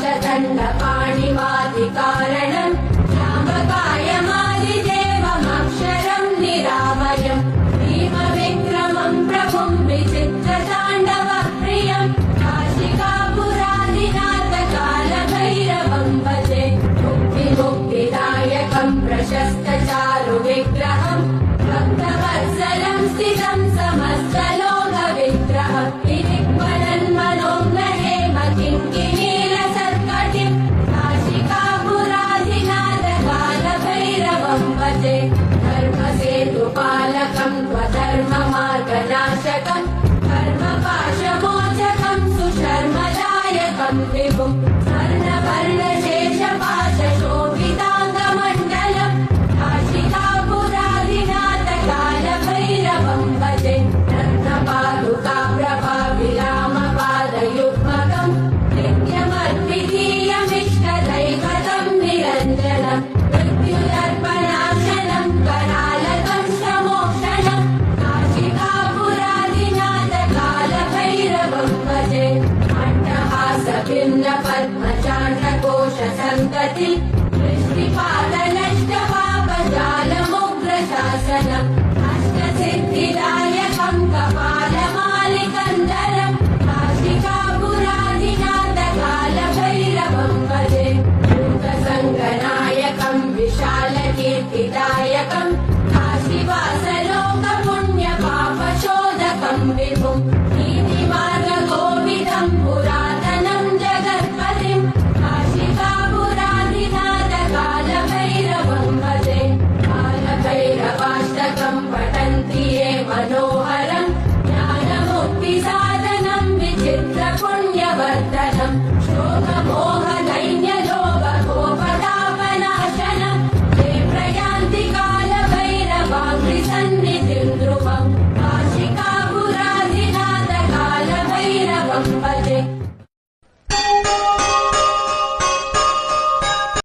पाशदण्डपाणिवादिकारणम् रामकायमादिदेवमक्षरम् निरामयम् भीमविक्रमम् प्रभुम् विचित्रताण्डवप्रियम् काशिकापुरादिनाथकालभैरवम् भजे मुक्तिदायकम् प्रशस्तचारुविग्रहम् भक्तवत्सलम् स्थितम् समस्तलोकविग्रहम् विनिक्वलन्मनोन्महेम किङ्किणीलसत्कटिम् काशिकापुरादिनाथकालभैरवम् भजे धर्मसेतुपालकम् त्वधर्ममार्गनाशकम् धर्मपाशमोचकम् सुशर्मदायकम् विभुम् स्वर्णवर्णशेषपाशशोभिताङ्गमण्डलम् काशिकापुरादिनाथकालभैरवम् भजे रत्नपादुका प्रभाविरामपादयुग्मकम् नित्यमद्वितीयमिष्टदैवतम् निरञ्जनम् मृत्युदर्पणाशनम् करालकम् समोक्षणम् काशिकापुरादिनाथकालभैरवम् भजे अट्टहासभिन्नपद्मचाण्डकोशसन्ततिम्